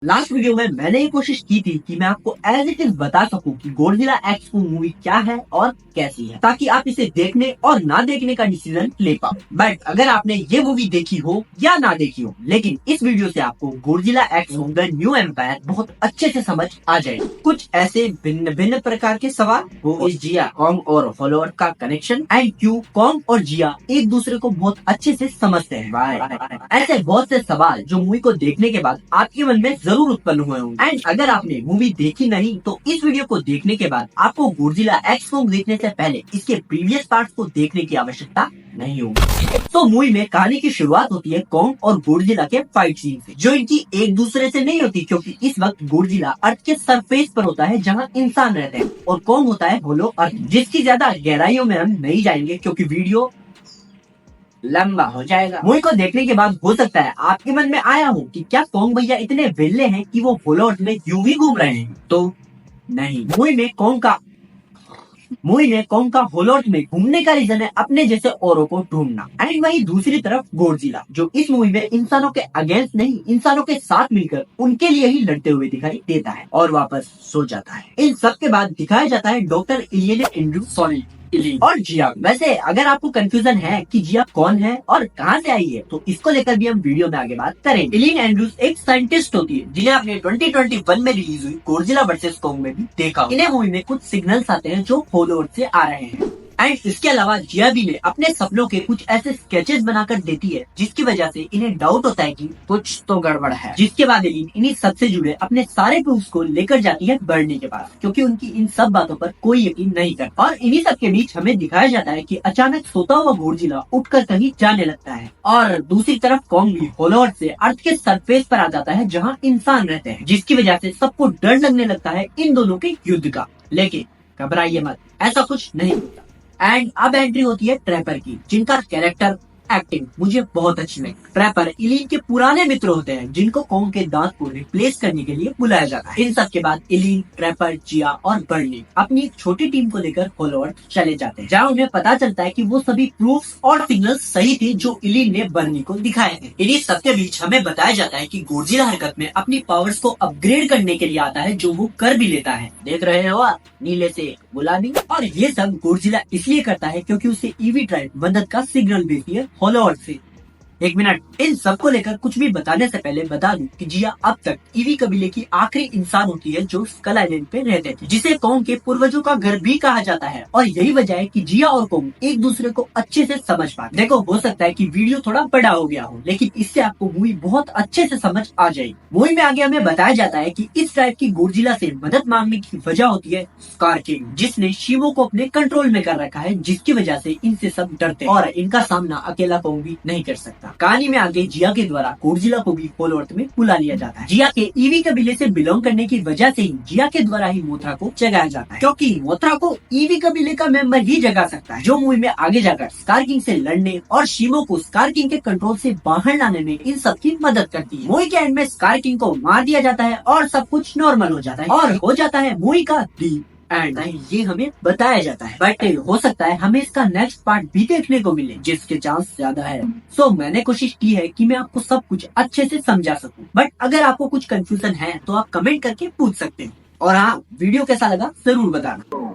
Last video में मैंने ये कोशिश की थी कि मैं आपको एज इट इज बता सकूं कि गॉडजिला एक्स मूवी क्या है और कैसी है, ताकि आप इसे देखने और ना देखने का डिसीजन ले पाओ। बट अगर आपने ये मूवी देखी हो या ना देखी हो, लेकिन इस वीडियो से आपको Godzilla X the new empire बहुत अच्छे से समझ आ जाएगी। कुछ ऐसे भिन्न भिन्न प्रकार के सवाल, वो इस जिया, कॉन्ग और होलोवर्ल्ड का कनेक्शन, एंड क्यों कॉन्ग और जिया एक दूसरे को बहुत अच्छे से समझते हैं। ऐसे बहुत से सवाल जो मूवी को देखने के बाद आपके मन में जरूर उत्पन्न हुए होंगे। एंड अगर आपने मूवी देखी नहीं तो इस वीडियो को देखने के बाद आपको गॉडजिला एक्स कॉन्ग देखने से पहले इसके प्रीवियस पार्ट्स को देखने की आवश्यकता नहीं होगी। तो मूवी में कहानी की शुरुआत होती है कॉन्ग और गॉडजिला के फाइट सीन से, जो इनकी एक दूसरे से नहीं होती, क्योंकि इस वक्त गॉडजिला अर्थ के सरफेस पर होता है जहां इंसान रहते हैं, और कॉन्ग होता है होलो अर्थ, जिसकी ज्यादा गहराइयों में हम नहीं जाएंगे क्योंकि वीडियो लंबा हो जाएगा। मूवी को देखने के बाद हो सकता है आपके मन में आया हो कि क्या कॉन्ग भैया इतने विल्ले हैं कि वो होलो अर्थ में यूं ही घूम रहे हैं? तो नहीं, मूवी में कॉन्ग का होलो अर्थ में घूमने का रीजन है अपने जैसे औरों को ढूंढना। एंड वही दूसरी तरफ गॉडजिला, जो इस मूवी में इंसानों के अगेंस्ट नहीं, इंसानों के साथ मिलकर उनके लिए ही लड़ते हुए दिखाई देता है और वापस सो जाता है। इन सब के बाद दिखाया जाता है डॉक्टर इलियन एंड्रू इलीन और जिया। वैसे अगर आपको कंफ्यूजन है कि जिया कौन है और कहां से आई है, तो इसको लेकर भी हम वीडियो में आगे बात करेंगे। इलीन एंड्रूज एक साइंटिस्ट होती है जिन्हें आपने 2021 में रिलीज हुई गॉडजिला वर्सेस कॉन्ग में भी देखा। इन्हें मूवी में कुछ सिग्नल्स आते हैं जो होलो अर्थ से आ रहे हैं। एंड इसके अलावा जिया भी ने अपने सपनों के कुछ ऐसे स्केचेस बनाकर देती है जिसकी वजह से इन्हें डाउट होता है कि कुछ तो गड़बड़ है। जिसके बाद एलिन इन्हीं सबसे जुड़े अपने सारे प्रूफ्स को लेकर जाती है बर्नी के पास, क्योंकि उनकी इन सब बातों पर कोई यकीन नहीं करता। और इन्हीं सब के बीच हमें दिखाया जाता है कि अचानक सोता हुआ गॉडजिला उठकर कहीं जाने लगता है, और दूसरी तरफ कॉन्ग भी होलो अर्थ से अर्थ के सरफेस पर आ जाता है जहाँ इंसान रहते हैं, जिसकी वजह से सबको डर लगने लगता है इन दोनों के युद्ध का। लेकिन घबराइए मत, ऐसा कुछ नहीं होता। एंड अब एंट्री होती है ट्रैपर की, जिनका कैरेक्टर एक्टिंग मुझे बहुत अच्छी लगी। ट्रैपर इलीन के पुराने मित्र होते हैं जिनको कॉन्ग के दांत को रिप्लेस करने के लिए बुलाया जाता है। इन सब के बाद इलीन, ट्रैपर, जिया और बर्नी अपनी एक छोटी टीम को लेकर होलो अर्थ चले जाते हैं, जहाँ उन्हें पता चलता है कि वो सभी प्रूफ्स और सिग्नल्स सही थे जो इलीन ने बर्नी को दिखाए थे। इन्हीं सबके बीच हमें बताया जाता है कि गॉडजिला हरकत में अपनी पावर्स को अपग्रेड करने के लिए आता है, जो वो कर भी लेता है। देख रहे हो आप, नीले से गुलाबी। और ये सब गॉडजिला इसलिए करता है क्योंकि उसे ईवी ट्राइब मदद का सिग्नल भेजती है होलो अर्थ से। एक मिनट, इन सबको लेकर कुछ भी बताने से पहले बता दूं कि जिया अब तक ईवी कबीले की आखिरी इंसान होती है जो स्कल आइलैंड पे रहते थे, जिसे कॉन्ग के पूर्वजों का घर भी कहा जाता है। और यही वजह है कि जिया और कॉन्ग एक दूसरे को अच्छे से समझ पाते। देखो, हो सकता है कि वीडियो थोड़ा बड़ा हो गया हो, लेकिन इससे आपको मूवी बहुत अच्छे से समझ आ जाएगी। मूवी में आगे हमें बताया जाता है कि इस टाइप की गॉडजिला से मदद मांगने की वजह होती है स्कार किंग, जिसने शिवो को अपने कंट्रोल में कर रखा है, जिसकी वजह से इनसे सब डरते हैं और इनका सामना अकेला कॉन्ग भी नहीं कर सकता। कहानी में आगे जिया के द्वारा गॉडजिला को भी होलो अर्थ में बुला लिया जाता है। जिया के ईवी कबीले से बिलोंग करने की वजह से ही जिया के द्वारा ही मोथरा को जगाया जाता है, क्योंकि मोथरा को ईवी कबीले का मेंबर ही जगा सकता है, जो मूवी में आगे जाकर स्कार किंग से लड़ने और शिमो को स्कार किंग के कंट्रोल से बाहर लाने में इन सब की मदद करती है। मूवी के एंड में स्कार किंग को मार दिया जाता है और सब कुछ नॉर्मल हो जाता है और हो जाता है मूवी का दी एंड। ये हमें बताया जाता है, बट हो सकता है हमें इसका नेक्स्ट पार्ट भी देखने को मिले, जिसके चांस ज्यादा है। सो मैंने कोशिश की है कि मैं आपको सब कुछ अच्छे से समझा सकूं, बट अगर आपको कुछ कंफ्यूजन है तो आप कमेंट करके पूछ सकते हैं। और हाँ, वीडियो कैसा लगा जरूर बताना।